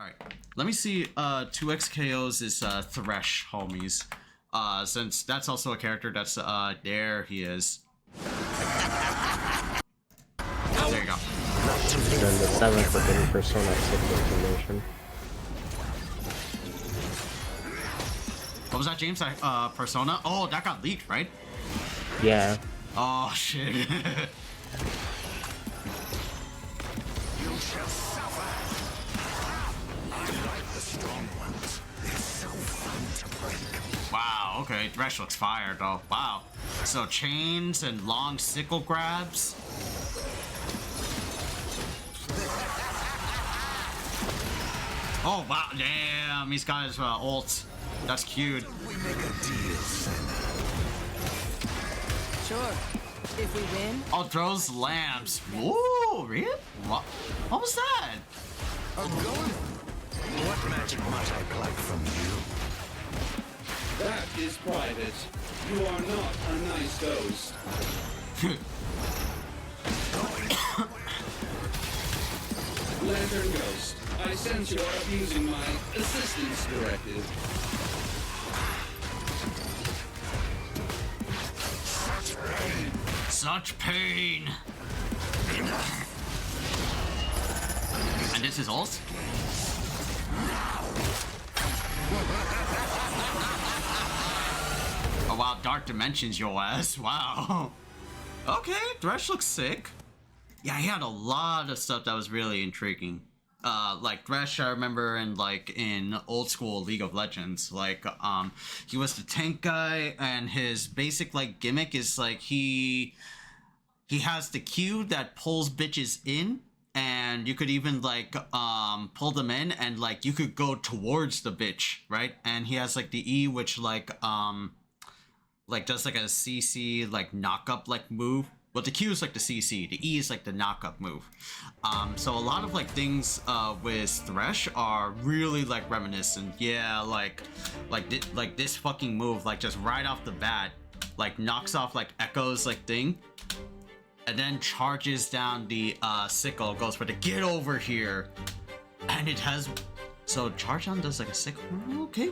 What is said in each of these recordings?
Alright, let me see 2XKO's is Thresh, homies. Since that's also a character that's there he is. There you go. And then the 7th Forbidden Persona 6 information. What was that, James? Persona? Oh, that got leaked, right? Yeah. Oh shit. You shall suffer. I like the strong ones. They're so fun to break. Wow, okay, Thresh looks fire though. Wow. So chains and long sickle grabs. Oh wow, damn, he's got his ult. That's cute. We make a deal, Senna. Sure. If we win. Oh, throws lamps. Whoa, really? What was that? I'm going. What magic might I collect from you? That is private. You are not a nice ghost. Lantern Ghost, I sense you are abusing my assistance directive. Such pain. And this is ult? Oh wow, Dark Dimensions your ass. Wow. Okay, Thresh looks sick. Yeah, he had a lot of stuff that was really intriguing. Like Thresh, I remember in old school League of Legends, he was the tank guy, and his basic gimmick is he has the Q that pulls bitches in, and you could even pull them in, and you could go towards the bitch, right? And he has the E, which does a CC knock up move. Well, the Q is the CC, the E is the knock-up move. So a lot of things with Thresh are really reminiscent. Yeah, this fucking move, just right off the bat, knocks off Echo's thing, and then charges down the sickle, goes for the get over here, and it has. So charge down does a sickle. Okay.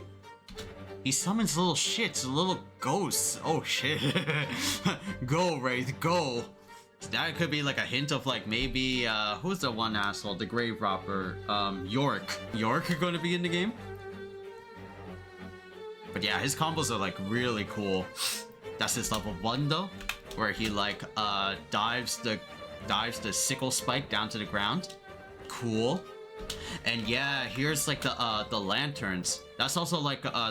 He summons little shits, little ghosts. Oh shit. Go, Wraith, go. That could be a hint of maybe, who's the one asshole? The Grave Robber, York. York going to be in the game? But yeah, his combos are really cool. That's his level 1 though, where he dives the sickle spike down to the ground. Cool. And yeah, here's the lanterns. That's also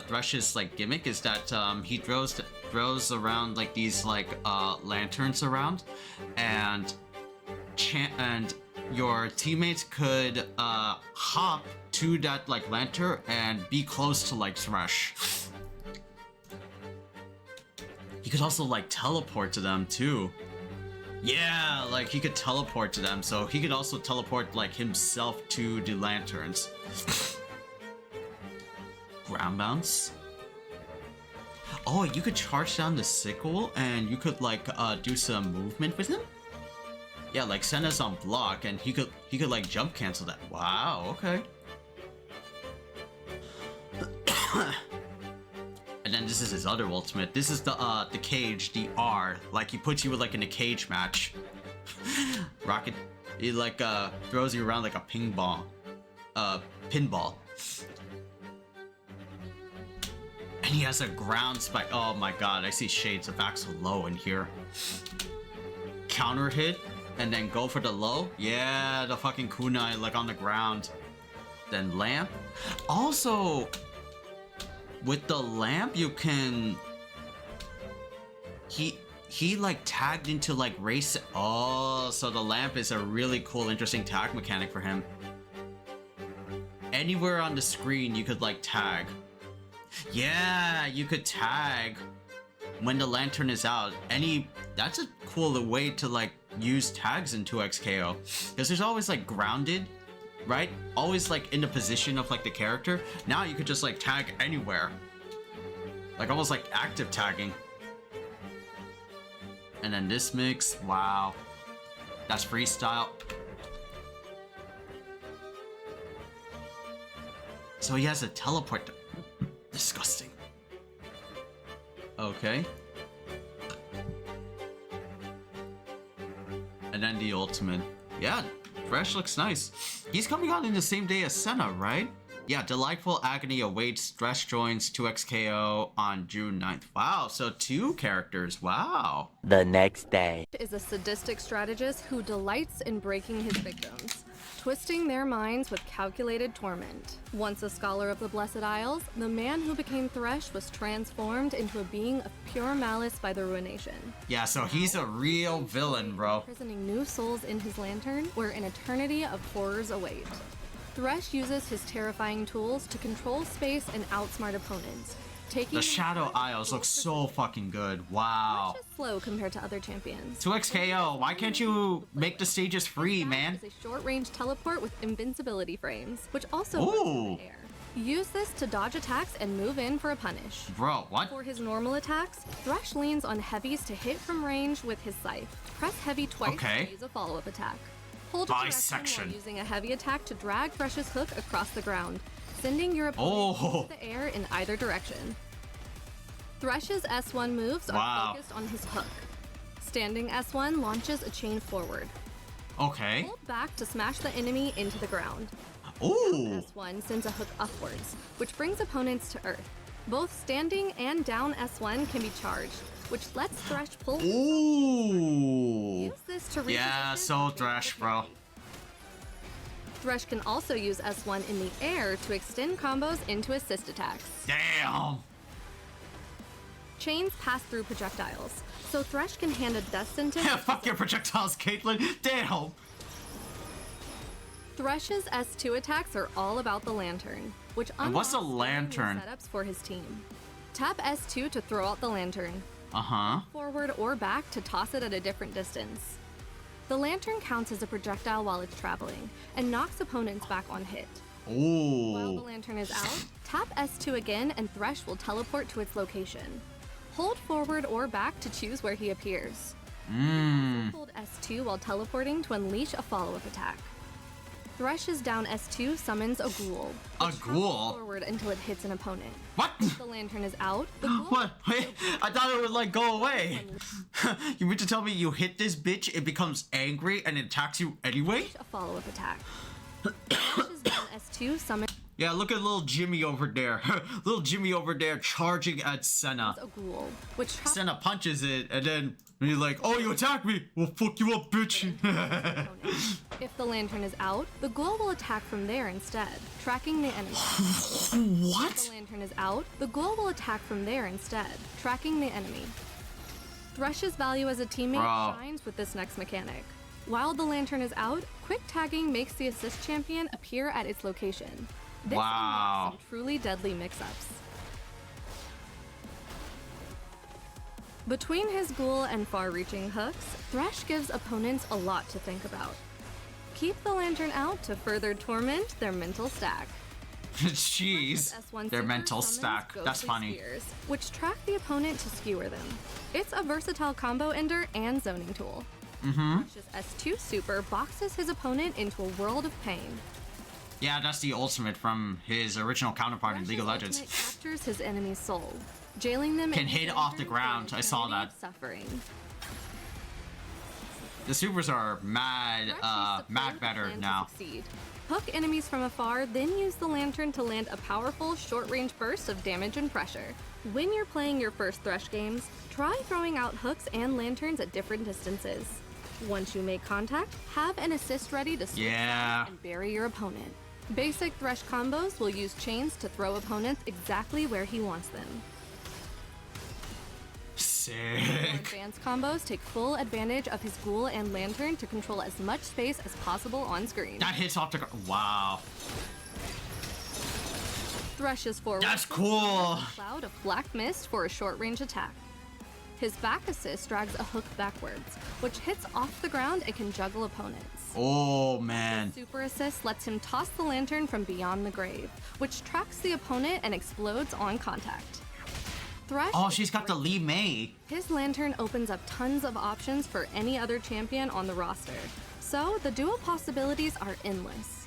Thresh's gimmick, is that he throws around these lanterns around, and your teammates could hop to that lantern and be close to Thresh. He could also teleport to them too. Yeah, he could teleport to them, so he could also teleport himself to the lanterns. Ground bounce. Oh, you could charge down the sickle, and you could do some movement with him. Yeah, Senna's on block, and he could jump cancel that. Wow, okay. And then this is his other ultimate. This is the cage, the R. He puts you in a cage match. Rocket, he throws you around like a pinball. And he has a ground spike. Oh my god, I see shades of Axel low in here. Counter hit, and then go for the low. Yeah, the fucking kunai on the ground. Then lamp. Also, with the lamp, you can. He tagged into race. Oh, so the lamp is a really cool, interesting tag mechanic for him. Anywhere on the screen, you could tag. Yeah, you could tag when the lantern is out. That's a cool way to use tags in 2XKO, because there's always grounded, right? Always in the position of the character. Now you could just tag anywhere, almost active tagging. And then this mix, wow, that's freestyle. So he has a teleport. Disgusting. Okay. And then the ultimate. Yeah, Thresh looks nice. He's coming out in the same day as Senna, right? Yeah, Delightful Agony awaits. Thresh joins 2XKO on June 9th. Wow, so 2 characters. Wow. The next day. Is a sadistic strategist who delights in breaking his victims, twisting their minds with calculated torment. Once a scholar of the Blessed Isles, the man who became Thresh was transformed into a being of pure malice by the Ruination. Yeah, so he's a real villain, bro. Imprisoning new souls in his lantern, where an eternity of horrors await. Thresh uses his terrifying tools to control space and outsmart opponents. The Shadow Isles look so fucking good. Wow. Thresh is slow compared to other champions. 2XKO, why can't you make the stages free, man? Is a short-range teleport with invincibility frames, which also works in the air. Use this to dodge attacks and move in for a punish. Bro, what? For his normal attacks, Thresh leans on heavies to hit from range with his scythe. Press heavy twice to use a follow-up attack. Hold a direction while using a heavy attack to drag Thresh's hook across the ground, sending your opponent into the air in either direction. Thresh's S1 moves are focused on his hook. Standing S1 launches a chain forward. Okay. Hold back to smash the enemy into the ground. Ooh. S1 sends a hook upwards, which brings opponents to earth. Both standing and down S1 can be charged, which lets Thresh pull. Ooh. Use this to yeah, so Thresh, bro. Thresh can also use S1 in the air to extend combos into assist attacks. Damn. Chains pass through projectiles, so Thresh can hand a death sentence. Yeah, fuck your projectiles, Caitlyn. Damn. Thresh's S2 attacks are all about the lantern, which unlocks what's a lantern? setups for his team. Tap S2 to throw out the lantern. Forward or back to toss it at a different distance. The lantern counts as a projectile while it's traveling, and knocks opponents back on hit. Ooh. While the lantern is out, tap S2 again and Thresh will teleport to its location. Hold forward or back to choose where he appears. Hold S2 while teleporting to unleash a follow-up attack. Thresh's down S2 summons a ghoul. A ghoul? Forward until it hits an opponent. What? If the lantern is out, the ghoul... What? Wait, I thought it would like go away. You mean to tell me you hit this bitch, it becomes angry and it attacks you anyway? A follow-up attack. Thresh's down S2 summons... Yeah, look at little Jimmy over there. Little Jimmy over there charging at Senna. A ghoul, which Senna punches it, and then he's like, "Oh, you attacked me! Well, fuck you up, bitch!" If the lantern is out, the ghoul will attack from there instead, tracking the enemy. What? If the lantern is out, the ghoul will attack from there instead, tracking the enemy. Thresh's value as a teammate shines with this next mechanic. While the lantern is out, quick tagging makes the assist champion appear at its location. This unlocks some truly deadly mix-ups. Between his ghoul and far-reaching hooks, Thresh gives opponents a lot to think about. Keep the lantern out to further torment their mental stack. Jeez, their mental stack. That's funny. Spears, which track the opponent to skewer them. It's a versatile combo ender and zoning tool. Thresh's S2 super boxes his opponent into a world of pain. Yeah, that's the ultimate from his original counterpart in League of Legends. Captures his enemy's soul, jailing them can hit off the ground. I saw that. Suffering. The supers are mad better now. Hook enemies from afar, then use the lantern to land a powerful short-range burst of damage and pressure. When you're playing your first Thresh games, try throwing out hooks and lanterns at different distances. Once you make contact, have an assist ready to switch and bury your opponent. Basic Thresh combos will use chains to throw opponents exactly where he wants them. Sick. Advanced combos take full advantage of his ghoul and lantern to control as much space as possible on screen. That hits off the ground. Wow. Thresh's forward. That's cool. A cloud of black mist for a short-range attack. His back assist drags a hook backwards, which hits off the ground and can juggle opponents. Oh, man. His super assist lets him toss the lantern from beyond the grave, which tracks the opponent and explodes on contact. Thresh. Oh, she's got the Lee May. His lantern opens up tons of options for any other champion on the roster, so the duo possibilities are endless.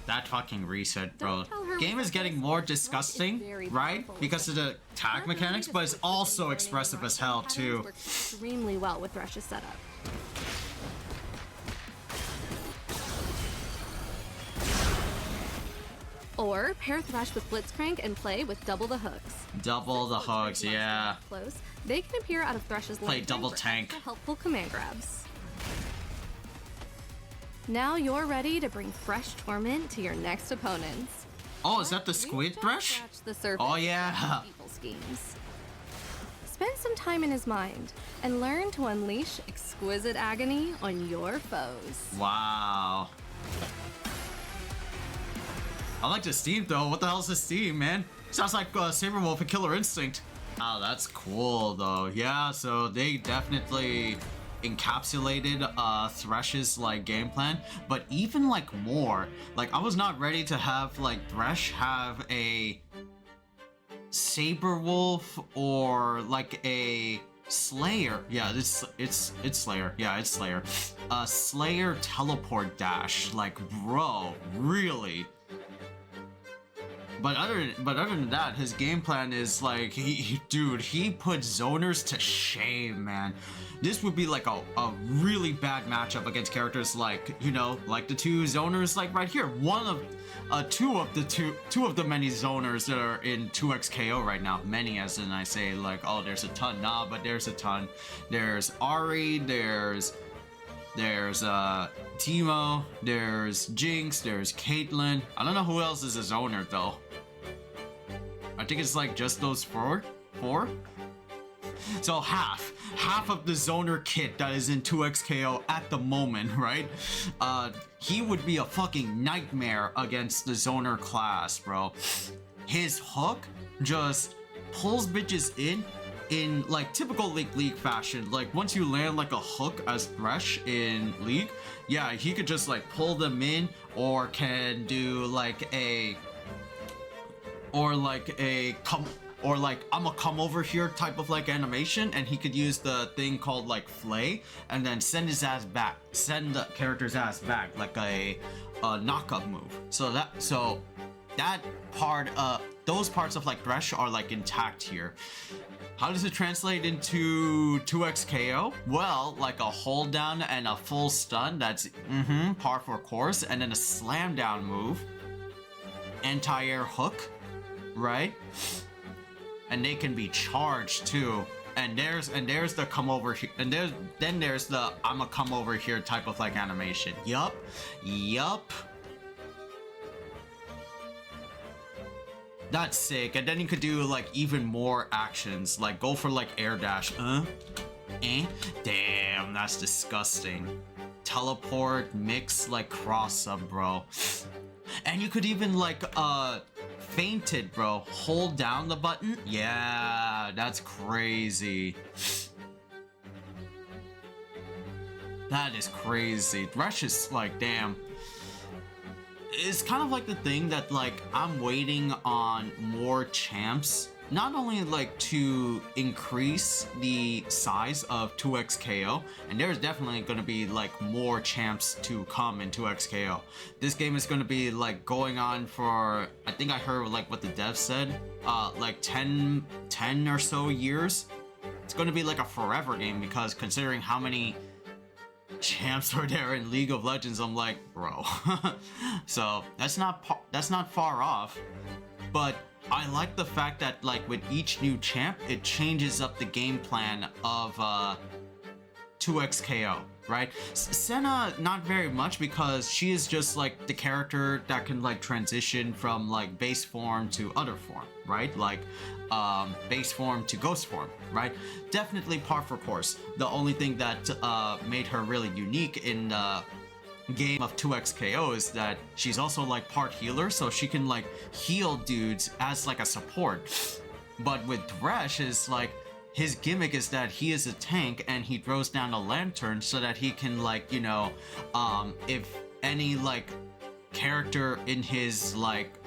that fucking reset, bro. Don't tell her Game what is getting this more is. disgusting, Very right? powerful. Because of the tag mechanics, but it's also expressive as hell too. Works extremely well with Thresh's setup. Or pair Thresh with Blitzcrank and play with double the hooks. Double the hooks, yeah. Close, they can appear out of Thresh's Play lantern double for tank. extra helpful command grabs. Now you're ready to bring fresh torment to your next opponents. Oh, is that the We've squid just thresh? scratched the surface Oh yeah. of people's schemes. Spend some time in his mind and learn to unleash exquisite agony on your foes. Wow. I like the Steam though. What the hell's the Steam, man? Sounds like Saberwolf and Killer Instinct. Oh, that's cool though. Yeah, so they definitely encapsulated Thresh's like game plan, but even like more. Like I was not ready to have like Thresh have a Saberwolf or like a Slayer. Yeah, it's Slayer. Yeah, it's Slayer. Slayer teleport dash. Like, bro, really? But other than that, his game plan is like dude, he put zoners to shame, man. This would be like a really bad matchup against characters like, you know, like the two zoners like right here. One of two of the many zoners that are in 2XKO right now. Many as in I say like, oh, there's a ton. Nah, but there's a ton. There's Ari, there's Timo, there's Jinx, there's Caitlyn. I don't know who else is a zoner though. I think it's like just those four? So half of the zoner kit that is in 2XKO at the moment, right? He would be a fucking nightmare against the zoner class, bro. His hook just pulls bitches in like typical League fashion. Like once you land like a hook as Thresh in League, yeah, he could just like pull them in, or can do like a I'ma come over here type of like animation, and he could use the thing called like flay and then send his ass back, send the character's ass back like a knockup move. So that part, those parts of like Thresh are like intact here. How does it translate into 2XKO? Well, like a hold down and a full stun, that's par for course, and then a slam down move, anti-air hook, right? And they can be charged too. And there's the come over here, and there's the I'ma come over here type of like animation. Yup. That's sick. And then you could do like even more actions, like go for like air dash. Damn, that's disgusting. Teleport, mix, like cross up, bro. And you could even like feint it, bro. Hold down the button. Yeah, that's crazy. That is crazy. Thresh is like, damn. It's kind of like the thing that like I'm waiting on more champs, not only like to increase the size of 2XKO, and there's definitely going to be like more champs to come in 2XKO. This game is going to be like going on for, I think I heard like what the dev said, like 10 or so years. It's going to be like a forever game, because considering how many champs are there in League of Legends, I'm like, bro. So that's not far off. But I like the fact that like with each new champ, it changes up the game plan of 2XKO, right? Senna, not very much, because she is just like the character that can like transition from like base form to other form, right? Like base form to ghost form, right? Definitely par for course. The only thing that made her really unique in the game of 2XKO is that she's also like part healer, so she can like heal dudes as like a support. But with Thresh, is like his gimmick is that he is a tank and he throws down a lantern so that he can like, you know, if any like character in his like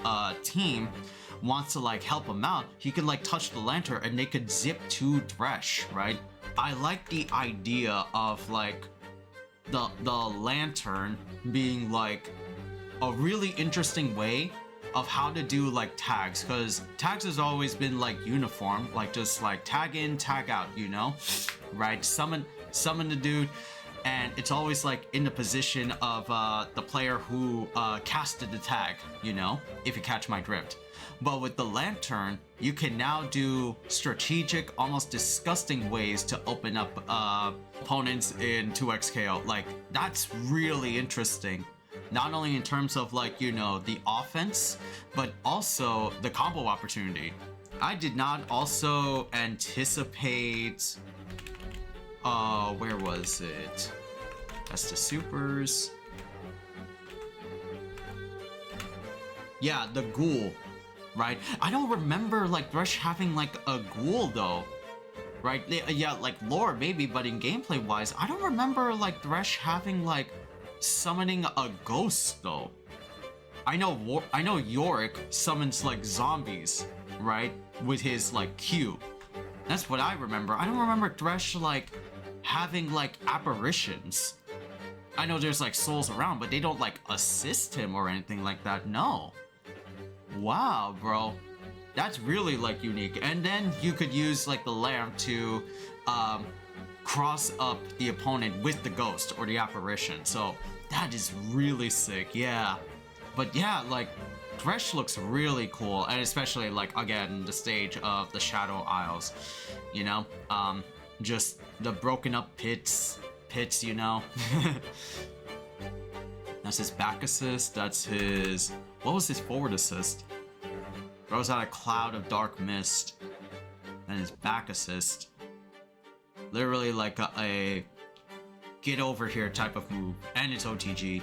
team wants to like help him out, he can like touch the lantern and they could zip to Thresh, right? I like the idea of like the lantern being like a really interesting way of how to do like tags, because tags has always been like uniform, like just like tag in, tag out, you know, right? Summon the dude, and it's always like in the position of the player who casted the tag, you know, if you catch my drift. But with the lantern, you can now do strategic, almost disgusting ways to open up opponents in 2XKO. Like, that's really interesting. Not only in terms of like, you know, the offense, but also the combo opportunity. I did not also anticipate... where was it? That's the supers. Yeah, the ghoul, right? I don't remember like Thresh having like a ghoul though, right? Yeah, like lore maybe, but in gameplay wise, I don't remember like Thresh having like summoning a ghost though. I know Yorick summons like zombies, right? With his like Q. That's what I remember. I don't remember Thresh like having like apparitions. I know there's like souls around, but they don't like assist him or anything like that. No. Wow, bro. That's really like unique. And then you could use like the lamp to cross up the opponent with the ghost or the apparition. So that is really sick. Yeah. But yeah, like Thresh looks really cool, and especially like again the stage of the Shadow Isles, you know, just the broken up pits, you know. That's his back assist. That's his, what was his forward assist? Throws out a cloud of dark mist. And his back assist, literally like a get over here type of move, and it's OTG.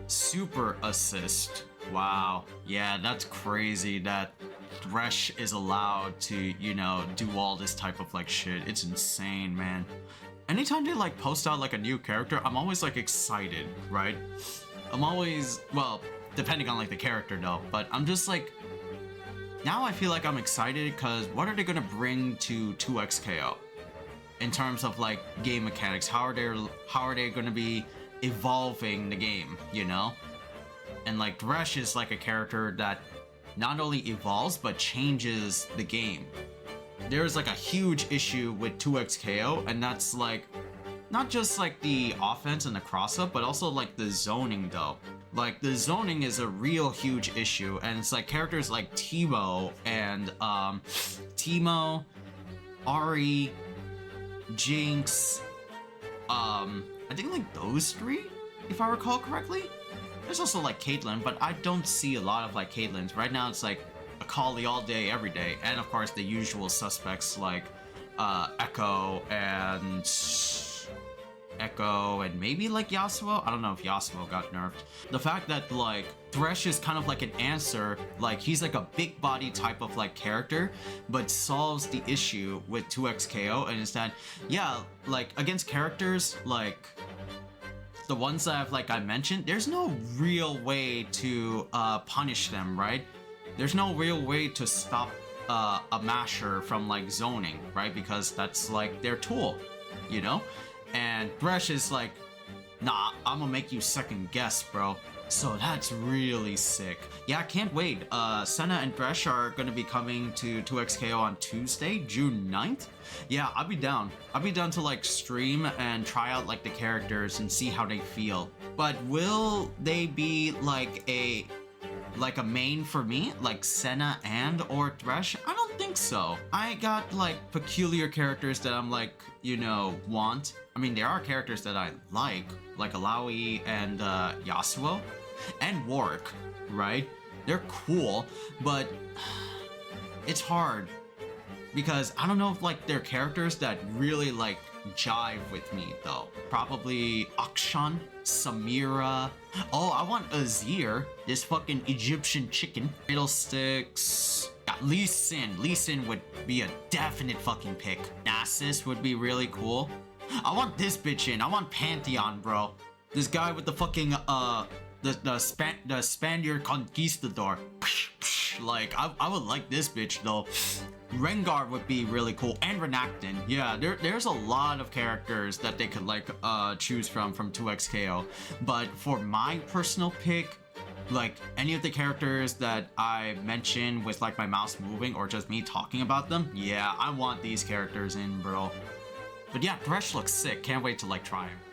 Super assist. Wow. Yeah, that's crazy that Thresh is allowed to, you know, do all this type of like shit. It's insane, man. Anytime they like post out like a new character, I'm always like excited, right? I'm always, well, depending on like the character though, but I'm just like, now I feel like I'm excited because what are they gonna bring to 2XKO in terms of like game mechanics? How are they gonna be evolving the game, you know? And like Thresh is like a character that not only evolves but changes the game. There's like a huge issue with 2XKO, and that's like not just like the offense and the cross up, but also like the zoning though. Like the zoning is a real huge issue, and it's like characters like Teemo and Teemo, Ari, Jinx, I think like those three, if I recall correctly. There's also like Caitlyn, but I don't see a lot of like Caitlyn's. Right now it's like Akali all day, every day. And of course the usual suspects like Echo and maybe like Yasuo. I don't know if Yasuo got nerfed. The fact that like Thresh is kind of like an answer, like he's like a big body type of like character, but solves the issue with 2XKO, and is that, yeah, like against characters like the ones that I mentioned, there's no real way to punish them, right? There's no real way to stop a masher from like zoning, right? Because that's like their tool, you know? And Thresh is like, nah, I'm gonna make you second guess, bro. So that's really sick. Yeah, I can't wait. Senna and Thresh are gonna be coming to 2XKO on Tuesday, June 9th. Yeah, I'll be down. I'll be down to like stream and try out like the characters and see how they feel. But will they be like a main for me, like Senna and or Thresh? I don't think so. I got like peculiar characters that I'm like, you know, want. I mean, there are characters that I like Alawi and Yasuo and Warwick, right? They're cool, but it's hard because I don't know if like they're characters that really like jive with me though. Probably Akshan, Samira. Oh, I want Azir, this fucking Egyptian chicken. Fiddlesticks. Yeah, Lee Sin. Lee Sin would be a definite fucking pick. Nasus would be really cool. I want this bitch in. I want Pantheon, bro. This guy with the fucking the Spaniard conquistador. Like I would like this bitch though. Rengar would be really cool, and Renekton. Yeah, there's a lot of characters that they could like choose from 2XKO. But for my personal pick, like any of the characters that I mentioned with like my mouse moving or just me talking about them, yeah, I want these characters in, bro. But yeah, Thresh looks sick. Can't wait to like try him.